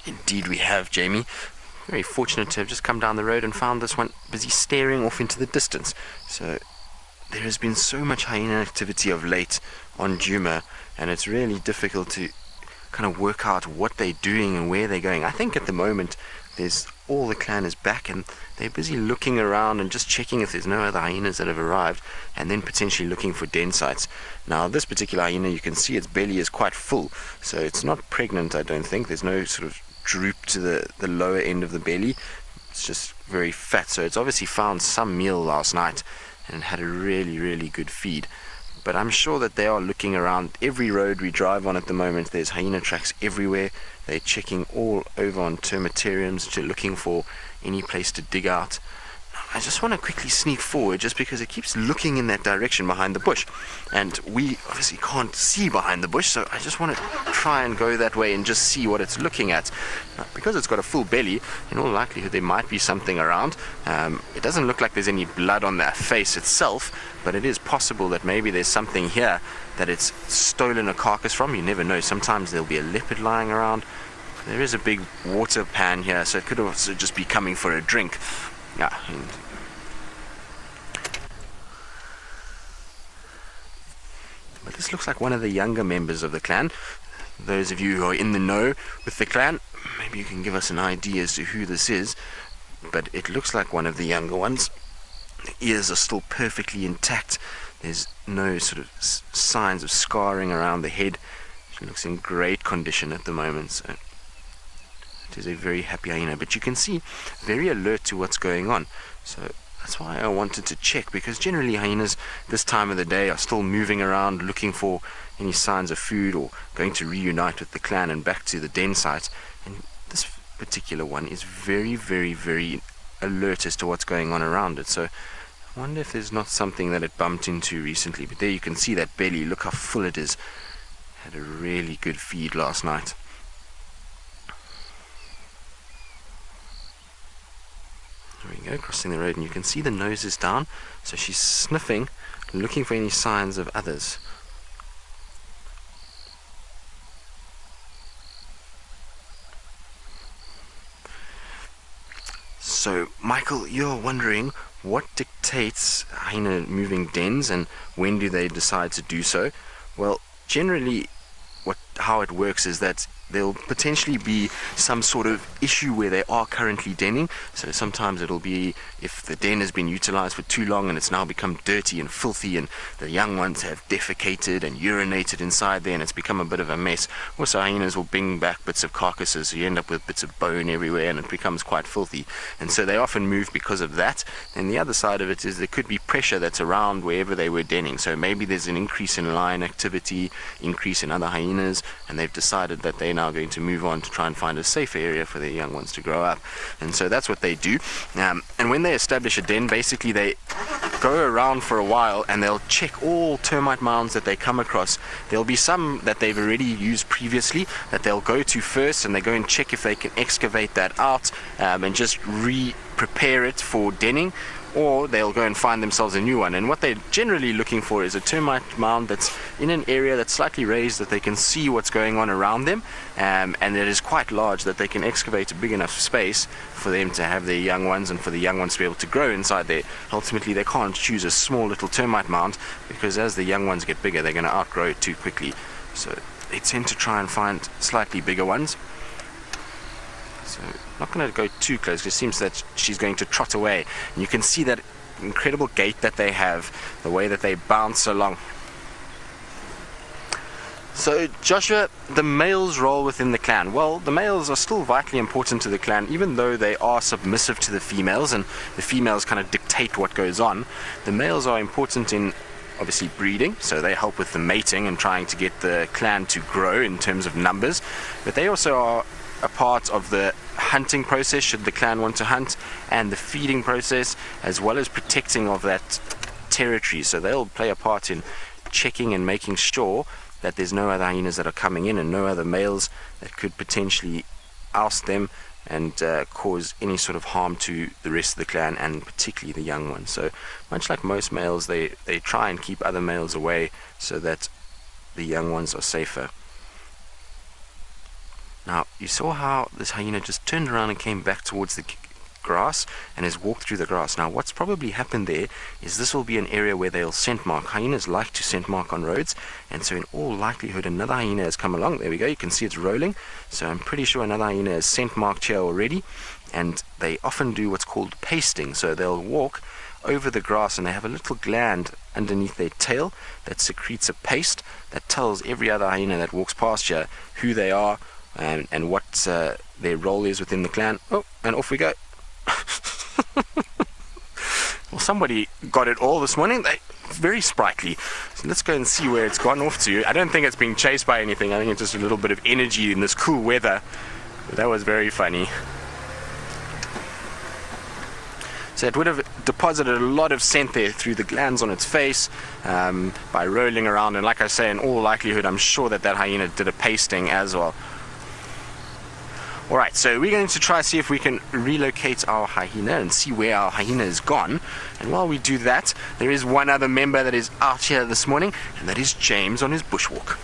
Indeed we have, Jamie. Very fortunate to have just come down the road and found this one busy staring off into the distance. So there has been so much hyena activity of late on Djuma, and it's really difficult to kind of work out what they're doing and where they're going. I think at the moment all the clan is back and they're busy looking around and just checking if there's no other hyenas that have arrived, and then potentially looking for den sites. Now this particular hyena, you can see its belly is quite full, so it's not pregnant, I don't think. There's no sort of droop to the lower end of the belly. It's just very fat, so it's obviously found some meal last night and had a really good feed. But I'm sure that they are looking around every road we drive on at the moment. There's hyena tracks everywhere. They're checking all over on termitariums, looking for any place to dig out. I just want to quickly sneak forward just because it keeps looking in that direction behind the bush, and we obviously can't see behind the bush, so I just want to try and go that way and just see what it's looking at. Now, because it's got a full belly, in all likelihood there might be something around. It doesn't look like there's any blood on that face itself, but it is possible that maybe there's something here that it's stolen a carcass from. You never know. Sometimes there'll be a leopard lying around. There is a big water pan here, so it could also just be coming for a drink. Yeah. But this looks like one of the younger members of the clan. Those of you who are in the know with the clan, maybe you can give us an idea as to who this is. But it looks like one of the younger ones. The ears are still perfectly intact. There's no sort of signs of scarring around the head. She looks in great condition at the moment. So it is a very happy hyena, but you can see very alert to what's going on. So that's why I wanted to check, because generally hyenas this time of the day are still moving around looking for any signs of food or going to reunite with the clan and back to the den site. And this particular one is very alert as to what's going on around it. So I wonder if there's not something that it bumped into recently. But there you can see that belly, look how full it is. Had a really good feed last night. There we go, crossing the road, and you can see the nose is down, so she's sniffing, looking for any signs of others. So, Michael, you're wondering what dictates hyena moving dens and when do they decide to do so? Well, generally how it works is that there'll potentially be some sort of issue where they are currently denning. So sometimes it'll be if the den has been utilized for too long and it's now become dirty and filthy and the young ones have defecated and urinated inside there and it's become a bit of a mess. Also, hyenas will bring back bits of carcasses, so you end up with bits of bone everywhere and it becomes quite filthy. And so they often move because of that. And the other side of it is there could be pressure that's around wherever they were denning. So maybe there's an increase in lion activity, increase in other hyenas, and they've decided that they're now going to move on to try and find a safer area for their young ones to grow up. And so that's what they do. And when they establish a den, basically they go around for a while and they'll check all termite mounds that they come across. There'll be some that they've already used previously that they'll go to first, and they go and check if they can excavate that out and just prepare it for denning, or they'll go and find themselves a new one. And what they're generally looking for is a termite mound that's in an area that's slightly raised, that they can see what's going on around them, and it is quite large, that they can excavate a big enough space for them to have their young ones and for the young ones to be able to grow inside there. Ultimately, they can't choose a small little termite mound, because as the young ones get bigger, they're going to outgrow it too quickly. So they tend to try and find slightly bigger ones. So not going to go too close, because it seems that she's going to trot away. And you can see that incredible gait that they have, the way that they bounce along. So Joshua, the male's role within the clan. Well, the males are still vitally important to the clan, even though they are submissive to the females and the females kind of dictate what goes on. The males are important in obviously breeding, so they help with the mating and trying to get the clan to grow in terms of numbers, but they also are a part of the hunting process should the clan want to hunt, and the feeding process, as well as protecting of that territory. So they'll play a part in checking and making sure that there's no other hyenas that are coming in and no other males that could potentially oust them and cause any sort of harm to the rest of the clan, and particularly the young ones. So much like most males, they try and keep other males away so that the young ones are safer. Now, you saw how this hyena just turned around and came back towards the grass and has walked through the grass. Now, what's probably happened there is this will be an area where they'll scent mark. Hyenas like to scent mark on roads, and so in all likelihood another hyena has come along. There we go, you can see it's rolling. So I'm pretty sure another hyena has scent marked here already, and they often do what's called pasting. So they'll walk over the grass and they have a little gland underneath their tail that secretes a paste that tells every other hyena that walks past here who they are and what their role is within the clan. Oh, and off we go. Well, somebody got it all this morning. They're very sprightly. So let's go and see where it's gone off to. I don't think it's being chased by anything. I think it's just a little bit of energy in this cool weather. But that was very funny. So it would have deposited a lot of scent there through the glands on its face by rolling around. And like I say, in all likelihood, I'm sure that hyena did a pasting as well. Alright, so we're going to try see if we can relocate our hyena and see where our hyena is gone. And while we do that, there is one other member that is out here this morning, and that is James on his bushwalk.